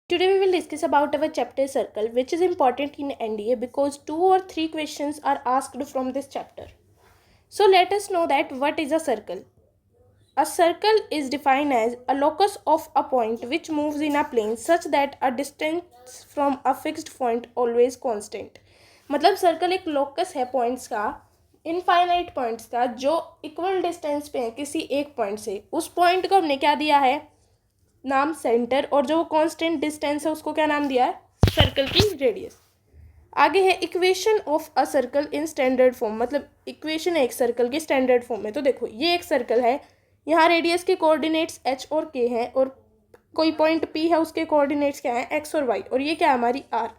Today we will discuss about our chapter circle, which is important in NDA because 2 or 3 questions are asked from this chapter. So let us know that what is a circle. A circle is defined as a locus of a point which moves in a plane such that a distance from a fixed point always constant. मतलब circle एक locus है points का, infinite points का, जो equal distance पे है किसी एक पॉइंट से. उस पॉइंट को हमने क्या दिया है, नाम सेंटर, और जो कांस्टेंट डिस्टेंस है उसको क्या नाम दिया है, सर्कल की रेडियस. आगे है equation of a circle in standard form, मतलब इक्वेशन है एक सर्कल की स्टैंडर्ड फॉर्म में. तो देखो ये एक सर्कल है, यहाँ रेडियस के कोऑर्डिनेट्स एच और के हैं, और कोई पॉइंट पी है उसके कोऑर्डिनेट्स क्या हैं, एक्स और वाई, और ये क्या है हमारी आर.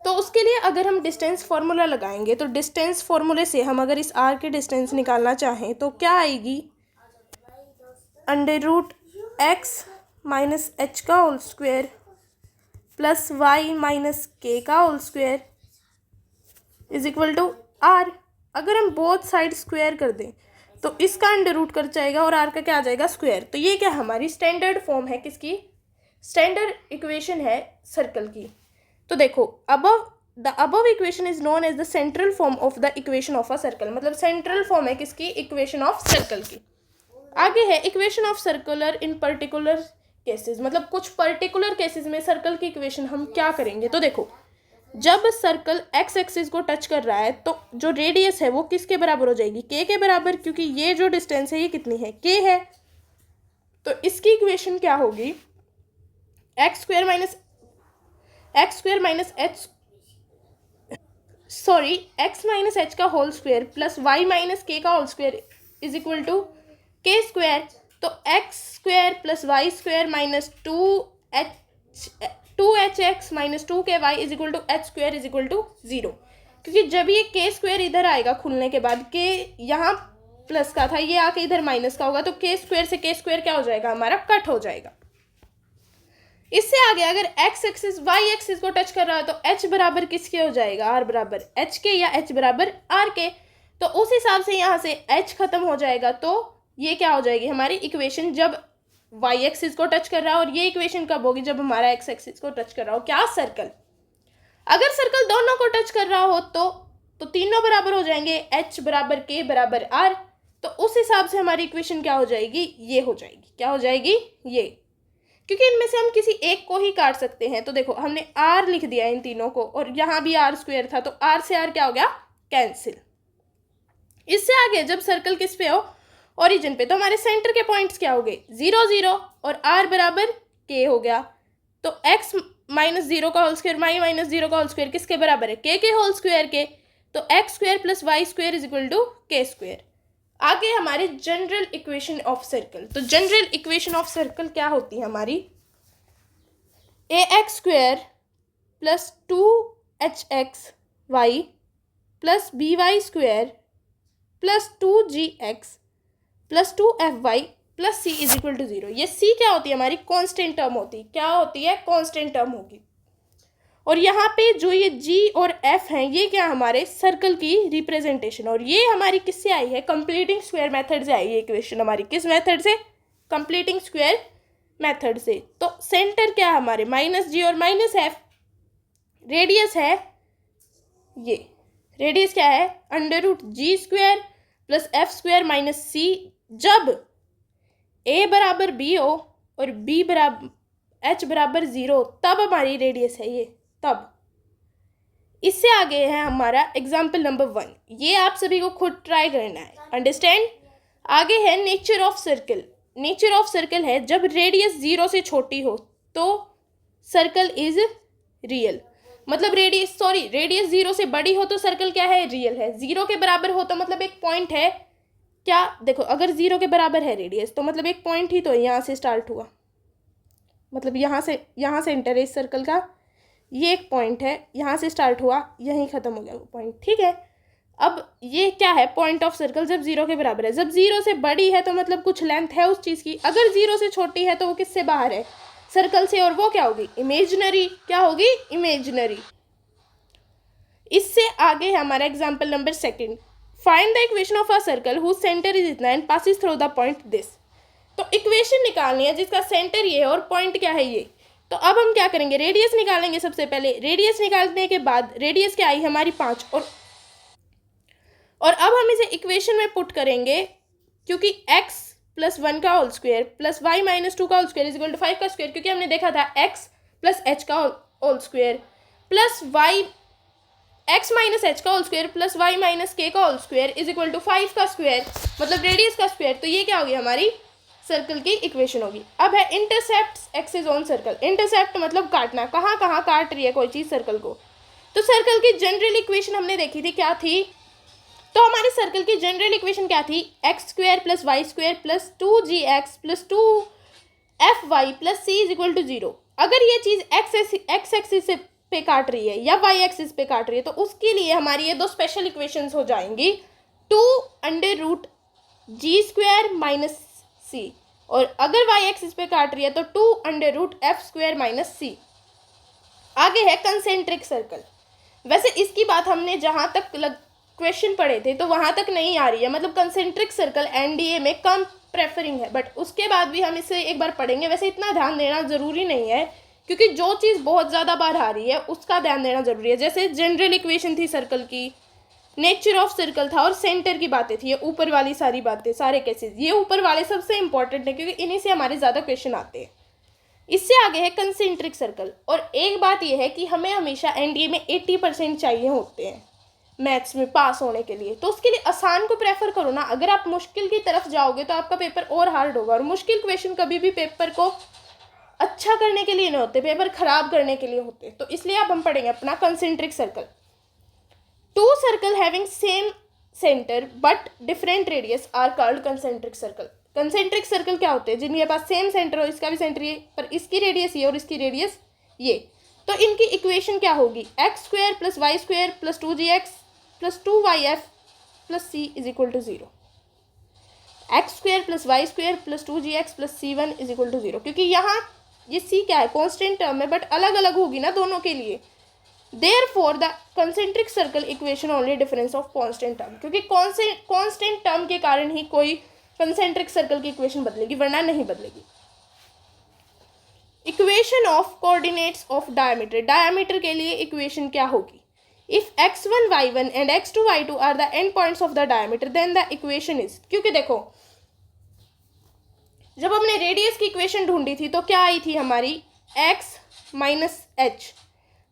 तो उसके लिए अगर हम डिस्टेंस फार्मूला लगाएंगे तो डिस्टेंस फार्मूले से हम अगर इस आर की डिस्टेंस निकालना चाहें तो क्या आएगी, under root x minus h का whole square plus y minus k का whole square is equal to r. अगर हम बोथ साइड स्क्वायर कर दें तो इसका अंडर रूट कर जाएगा और आर का क्या आ जाएगा, स्क्वायर. तो ये क्या हमारी स्टैंडर्ड फॉर्म है, किसकी, स्टैंडर्ड इक्वेशन है सर्कल की. तो देखो the above equation is known as the central form of the equation of a circle, मतलब सेंट्रल फॉर्म है किसकी, इक्वेशन ऑफ सर्कल की. आगे है equation of circular in particular cases, मतलब कुछ पर्टिकुलर केसेस में सर्कल की इक्वेशन हम क्या करेंगे. तो देखो जब सर्कल एक्स एक्सिस को टच कर रहा है तो जो रेडियस है वो किसके बराबर हो जाएगी, के के बराबर, क्योंकि ये जो डिस्टेंस है ये कितनी है, के है. तो इसकी इक्वेशन क्या होगी, x square minus x minus h का whole square plus y minus k का whole square is equal to k square. तो x square plus y square minus two h x minus two k y is equal to h square is equal to 0, क्योंकि जब ये के square इधर आएगा खुलने के बाद, के यहाँ प्लस का था, ये आके इधर माइनस का होगा, तो के स्क्वायर से के स्क्वायर क्या हो जाएगा, हमारा कट हो जाएगा. इससे आगे अगर एक्स एक्सिस वाई एक्सिस को टच कर रहा है तो एच बराबर किसके हो जाएगा, आर बराबर एच के या एच बराबर आर के. तो उस हिसाब से यहाँ से एच खत्म हो जाएगा, तो ये क्या हो जाएगी हमारी इक्वेशन, जब वाई एक्सिस को टच कर रहा है. और ये इक्वेशन कब होगी, जब हमारा एक्स एक्सिस को टच कर रहा हो, क्या, सर्कल. अगर सर्कल दोनों को टच कर रहा हो तो तीनों बराबर हो जाएंगे, एच बराबर के बराबर आर. तो उस हिसाब से हमारी इक्वेशन क्या हो जाएगी, ये हो जाएगी, क्या हो जाएगी, ये, क्योंकि इनमें से हम किसी एक को ही काट सकते हैं. तो देखो हमने आर लिख दिया इन तीनों को, और यहाँ भी आर स्क्वायर था, तो आर से आर क्या हो गया, कैंसिल. इससे आगे जब सर्कल किस पे हो, ओरिजिन पे, तो हमारे सेंटर के पॉइंट्स क्या हो गए, 0 0, और आर बराबर के हो गया. तो एक्स माइनस 0 का होल स्क्वायर वाई माइनस 0 का होल स्क्वायर किसके बराबर है, के होल स्क्वायर के. तो x square plus y square is equal to k square. आगे हमारे जनरल इक्वेशन ऑफ सर्कल. तो जनरल इक्वेशन ऑफ सर्कल क्या होती है हमारी, a x square plus 2hxy plus b y square plus 2gx plus 2fy plus c is equal to 0. ये सी क्या होती है, हमारी कांस्टेंट टर्म होती है, क्या होती है, कांस्टेंट टर्म होगी. और यहाँ पे जो ये g और f हैं, ये क्या हमारे सर्कल की रिप्रेजेंटेशन, और ये हमारी किससे आई है, कंप्लीटिंग स्क्वायर मेथड से आई है इक्वेशन हमारी, किस मेथड से, कंप्लीटिंग स्क्वायर मेथड से. तो सेंटर क्या है हमारे, माइनस जी और माइनस एफ. रेडियस है, ये रेडियस क्या है, under root g square plus f square minus c. जब a बराबर b हो और b बराबर h बराबर 0, तब हमारी रेडियस है ये, तब. इससे आगे है हमारा एग्जाम्पल नंबर 1, ये आप सभी को खुद ट्राई करना है, अंडरस्टैंड. आगे है nature of circle. Nature of circle है जब रेडियस 0 से छोटी हो तो सर्कल इज रियल, मतलब रेडियस 0 से बड़ी हो तो सर्कल क्या है, रियल है. 0 के बराबर हो तो मतलब एक पॉइंट है, क्या, देखो अगर 0 के बराबर है रेडियस तो मतलब एक पॉइंट ही तो है, यहाँ से स्टार्ट हुआ, मतलब यहाँ से एंटर है इस सर्कल का, ये एक पॉइंट है, यहाँ से स्टार्ट हुआ, यहीं ख़त्म हो गया वो पॉइंट, ठीक है. अब ये क्या है, पॉइंट ऑफ सर्कल जब 0 के बराबर है. जब 0 से बड़ी है तो मतलब कुछ लेंथ है उस चीज़ की. अगर 0 से छोटी है तो वो किससे बाहर है, सर्कल से, और वो क्या होगी, इमेजिनरी. क्या होगी, इमेजिनरी. इससे आगे है हमारा example number 2, find the equation of a circle whose centre is इतना and passes through the point this. तो इक्वेशन निकालनी है जिसका सेंटर ये है और पॉइंट क्या है ये. तो अब हम क्या करेंगे, रेडियस निकालेंगे सबसे पहले। रेडियस निकालने के बाद रेडियस क्या आई हमारी 5, और अब हम इसे इक्वेशन में पुट करेंगे, क्योंकि x प्लस 1 का whole square plus y minus 2 का whole square is equal to 5 का स्क्वायर, क्योंकि हमने देखा था x प्लस h का whole square plus y x minus h का whole square plus y minus k का whole square is equal to 5 का स्क्वायर, मतलब रेडियस का स्क्वायर। तो ये क्या होगी, हमारी सर्कल की इक्वेशन होगी। अब है intercept axis on circle. Intercept मतलब काटना, कहाँ कहाँ काट रही है कोई चीज़ सर्कल को। तो सर्कल की जनरल इक्वेशन हमने देखी थी, क्या थी, तो हमारे सर्कल की जनरल इक्वेशन क्या थी, x square plus y square plus 2gx plus 2fy plus c is equal to 0। अगर ये चीज़ एक्स एक्सिस पे काट रही है या वाई एक्सिस पे काट रही है, तो उसके लिए हमारी ये दो स्पेशल इक्वेशंस हो जाएंगी, 2√g² माइनस c, और अगर वाई एक्सिस पे काट रही है तो 2√f² माइनस c। आगे है कंसेंट्रिक सर्कल। वैसे इसकी बात हमने जहाँ तक क्वेश्चन पढ़े थे तो वहाँ तक नहीं आ रही है, मतलब कंसेंट्रिक सर्कल एनडीए में कम प्रेफरिंग है, बट उसके बाद भी हम इसे एक बार पढ़ेंगे। वैसे इतना ध्यान देना ज़रूरी नहीं है, क्योंकि जो चीज़ बहुत ज़्यादा बार आ रही है उसका ध्यान देना ज़रूरी है। जैसे जनरल इक्वेशन थी सर्कल की, नेचर ऑफ सर्कल था, और सेंटर की बातें थी, ये ऊपर वाली सारी बातें, सारे केसेस, ये ऊपर वाले सबसे इंपॉर्टेंट है क्योंकि इन्हीं से हमारे ज़्यादा क्वेश्चन आते हैं। इससे आगे है कंसेंट्रिक सर्कल। और एक बात यह है कि हमें हमेशा एनडीए में 80% चाहिए होते हैं मैथ्स में पास होने के लिए, तो उसके लिए आसान को प्रेफर करो ना। अगर आप मुश्किल की तरफ जाओगे तो आपका पेपर और हार्ड होगा, और मुश्किल क्वेश्चन कभी भी पेपर को अच्छा करने के लिए नहीं होते, पेपर खराब करने के लिए होते। तो इसलिए अब हम पढ़ेंगे अपना concentric circle. Two circle having same centre but different radius are called concentric circle. Concentric circle क्या होते हैं, जिनके पास सेम सेंटर हो, इसका भी सेंटर ये, पर इसकी रेडियस ये और इसकी रेडियस ये। तो इनकी इक्वेशन क्या होगी, x square plus y square plus 2gx plus 2yf plus c is equal to 0। X square plus y square plus 2gx plus c1 is equal to 0, क्योंकि यहाँ ये c क्या है, कॉन्स्टेंट टर्म है, बट अलग अलग होगी ना दोनों के लिए। Therefore the concentric circle equation only difference of constant term, क्योंकि constant term के कारण ही कोई concentric circle की इक्वेशन बदलेगी, वरना नहीं बदलेगी। Equation of coordinates of diameter. Diameter के लिए इक्वेशन क्या होगी, if x1 y1 and x2 y2 are the end points of the diameter then the equation is, क्योंकि देखो जब हमने रेडियस की इक्वेशन ढूंढी थी तो क्या आई थी हमारी x माइनस एच,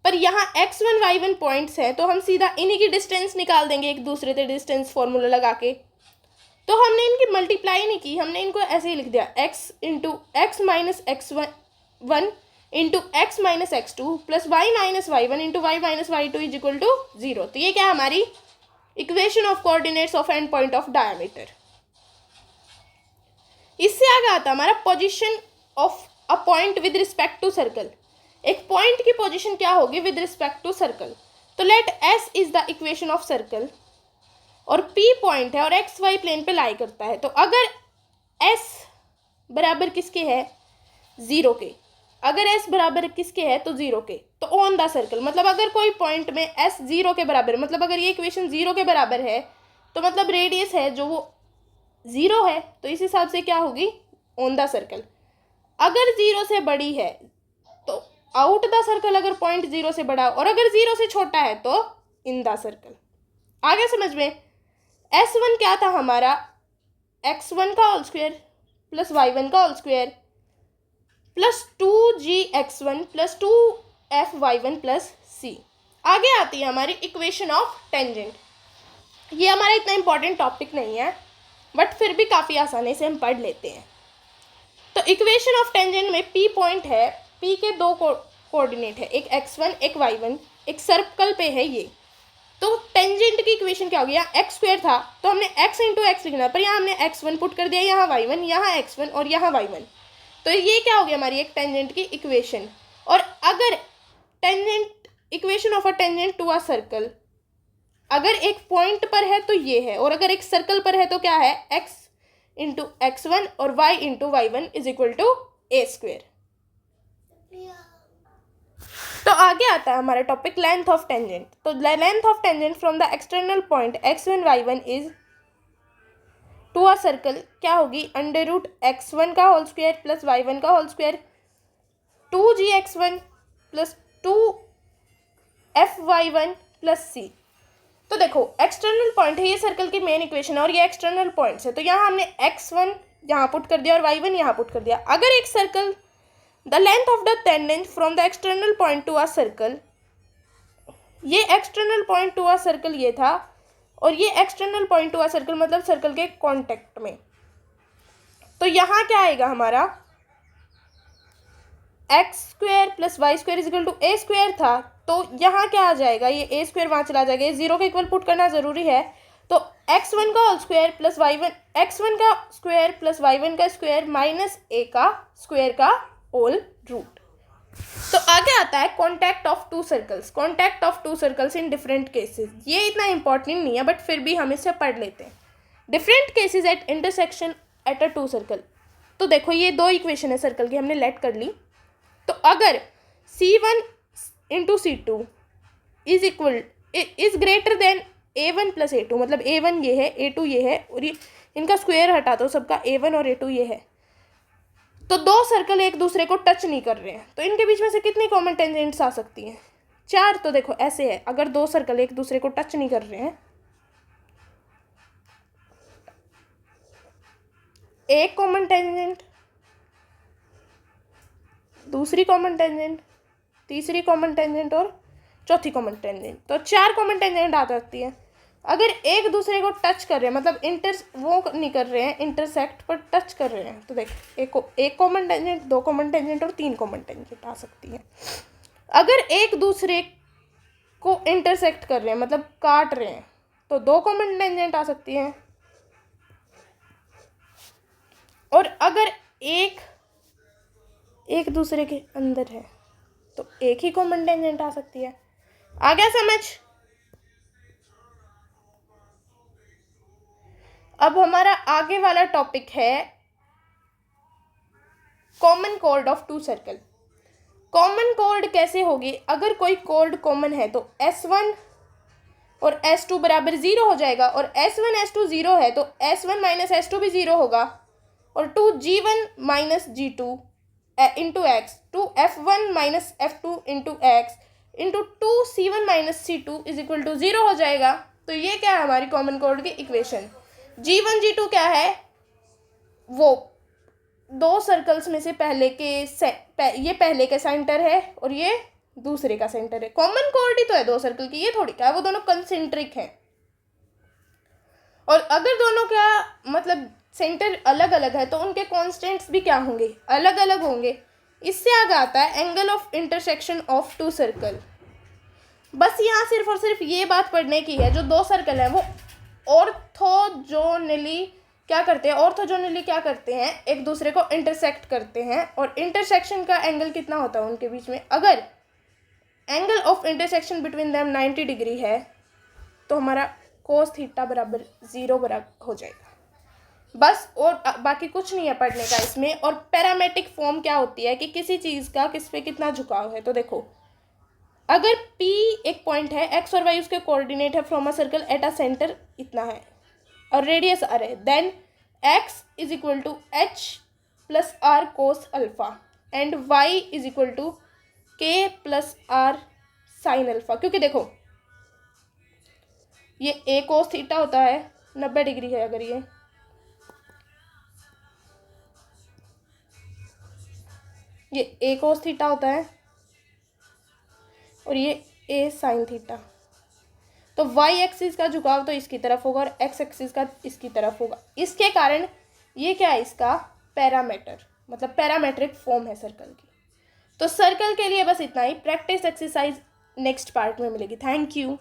पर यहाँ x1 y1 पॉइंट्स हैं, तो हम सीधा इन्हीं की डिस्टेंस निकाल देंगे एक दूसरे से, डिस्टेंस फॉर्मूला लगा के। तो हमने इनकी मल्टीप्लाई नहीं की, हमने इनको ऐसे ही लिख दिया, x into x minus x1 into x minus x2 plus y minus y1 into y minus y2 is equal to 0। तो ये क्या है हमारी equation of coordinates of end point of diameter. इससे आगे आता हमारा position of a point with respect to circle. एक पॉइंट की पोजीशन क्या होगी विद रिस्पेक्ट टू सर्कल। तो let S is the equation of circle, और पी पॉइंट है और एक्स वाई प्लेन पे लाई करता है। तो अगर एस बराबर किसके है, 0 के, अगर एस बराबर किसके है तो 0 के, तो ऑन द सर्कल, मतलब अगर कोई पॉइंट में एस 0 के बराबर, मतलब अगर ये इक्वेशन 0 के बराबर है तो मतलब रेडियस है जो वो 0 है, तो इस हिसाब से क्या होगी ऑन द सर्कल। अगर 0 से बड़ी है तो आउट द सर्कल, अगर पॉइंट 0 से बड़ा, और अगर 0 से छोटा है तो इन द सर्कल। आगे समझ में, S1 क्या था हमारा, x1 का होल स्क्वायर प्लस y1 का whole square plus 2gx1 plus 2fy1 plus c। आगे आती है हमारी इक्वेशन ऑफ टेंजेंट। ये हमारा इतना इंपॉर्टेंट टॉपिक नहीं है, बट फिर भी काफ़ी आसानी से हम पढ़ लेते हैं। तो इक्वेशन ऑफ टेंजेंट में p पॉइंट है, p के दो कोऑर्डिनेट है, एक x1 एक y1, एक सर्कल पे है ये। तो टेंजेंट की इक्वेशन क्या होगी, यहाँ एक्स स्क्वायर था तो हमने x इंटू एक्स लिखना, पर यहाँ हमने x1 पुट कर दिया, यहाँ y1, यहाँ x1 और यहाँ y1। तो ये क्या होगी हमारी एक टेंजेंट की इक्वेशन। और अगर tangent equation of a tangent to a circle, अगर एक पॉइंट पर है तो ये है, और अगर एक सर्कल पर है तो क्या है, x इंटू x1 और y into y1 is equal to a square. तो आगे आता है हमारा टॉपिक लेंथ ऑफ टेंजेंट। तो length of tangent from the external point x1 y1 is to a circle क्या होगी, अंडर रूट x1 का होल स्क्वायर प्लस y1 का whole square 2 2gx1 plus 2fy1 plus c. तो देखो external point है, ये circle की मेन इक्वेशन है और ये एक्सटर्नल पॉइंट्स है, तो यहाँ हमने x1 यहाँ पुट कर दिया और y1 यहाँ पुट कर दिया। अगर एक circle the length of the tangent from the external point to a circle, ये external point to a circle ये था और ये external point to a circle मतलब सर्कल के कॉन्टेक्ट में, तो यहाँ क्या आएगा हमारा x square plus y square is equal to a square था, तो यहाँ क्या आ जाएगा, ये ए स्क्वायर वहाँ चला जाएगा, ये जीरो के इक्वल पुट करना जरूरी है, तो x1 का whole square plus y1, x1 का स्क्वायर प्लस y1 का स्क्वायर माइनस a का स्क्वायर का होल रूट। तो आगे आता है contact of to circles, contact of to circles in different cases. ये इतना इंपॉर्टेंट नहीं है बट फिर भी हम इसे पढ़ लेते हैं। Different cases at intersection at a two circle. तो देखो ये दो इक्वेशन है सर्कल की, हमने लेट कर ली। तो अगर C1 into C2 is equal is greater than A1 plus A2, मतलब A1 ये है, A2 ये है और ये इनका स्क्वायर हटा दो सबका, A1 और A2 ये है, तो दो सर्कल एक दूसरे को टच नहीं कर रहे हैं, तो इनके बीच में से कितनी कॉमन टेंजेंट्स आ सकती हैं? 4। तो देखो ऐसे है, अगर दो सर्कल एक दूसरे को टच नहीं कर रहे हैं, एक कॉमन टेंजेंट, दूसरी कॉमन टेंजेंट, तीसरी कॉमन टेंजेंट और चौथी कॉमन टेंजेंट, तो 4 कॉमन टेंजेंट आ सकती है। अगर एक दूसरे को टच कर रहे हैं मतलब वो नहीं कर रहे हैं इंटरसेक्ट पर टच कर रहे हैं, तो देख एक कॉमन टेंजेंट, 2 कॉमन टेंजेंट और 3 कॉमन टेंजेंट आ सकती है। अगर एक दूसरे को इंटरसेक्ट कर रहे हैं मतलब काट रहे हैं, तो 2 कॉमन टेंजेंट आ सकती हैं। और अगर एक दूसरे के अंदर है तो एक ही कॉमन टेंजेंट आ सकती है। आ गया समझ? अब हमारा आगे वाला टॉपिक है common chord of two circle. Common chord कैसे होगी? अगर कोई कॉर्ड कॉमन है तो S1 और S2 बराबर 0 हो जाएगा, और S1 S2 0 है तो S1 माइनस S2 भी 0 होगा, और 2G1 minus G2 into x, 2F1 minus F2 into x into 2C1 minus C2 is equal to 0 हो जाएगा। तो ये क्या है हमारी कॉमन कॉर्ड की इक्वेशन। G1 G2 क्या है? वो दो सर्कल्स में से ये पहले के सेंटर है और ये दूसरे का सेंटर है। कॉमन कॉर्ड ही तो है दो सर्कल की, ये थोड़ी क्या है, वो दोनों कंसेंट्रिक हैं। और अगर दोनों का मतलब सेंटर अलग अलग है तो उनके कॉन्स्टेंट्स भी क्या होंगे? अलग अलग होंगे। इससे आगे आता है angle of intersection of two circle. बस यहाँ सिर्फ और सिर्फ ये बात पढ़ने की है, जो दो सर्कल हैं वो ऑर्थोजोनली क्या करते हैं? एक दूसरे को इंटरसेक्ट करते हैं, और इंटरसेक्शन का एंगल कितना होता है उनके बीच में? अगर angle of intersection between them 90 degree है तो हमारा कोस थीटा बराबर 0 बराबर हो जाएगा। बस, और बाकी कुछ नहीं है पढ़ने का इसमें। और पैरामेट्रिक फॉर्म क्या होती है कि किसी चीज़ का किस पे कितना झुकाव है। तो देखो अगर P एक पॉइंट है, x और y उसके कोऑर्डिनेट है from a circle at a centre इतना है और रेडियस r है, then x is equal to h plus r cos alpha and y is equal to k plus r sine alpha. क्योंकि देखो ये a कोस थीटा होता है 90 degree है, अगर ये a कोस थीटा होता है और ये a साइन थीटा, तो y एक्सिस का झुकाव तो इसकी तरफ होगा और x एक्सिस का इसकी तरफ होगा। इसके कारण ये क्या है? इसका पैरामीटर, मतलब पैरामेट्रिक फॉर्म है सर्कल की। तो सर्कल के लिए बस इतना ही। प्रैक्टिस एक्सरसाइज नेक्स्ट पार्ट में मिलेगी। Thank you.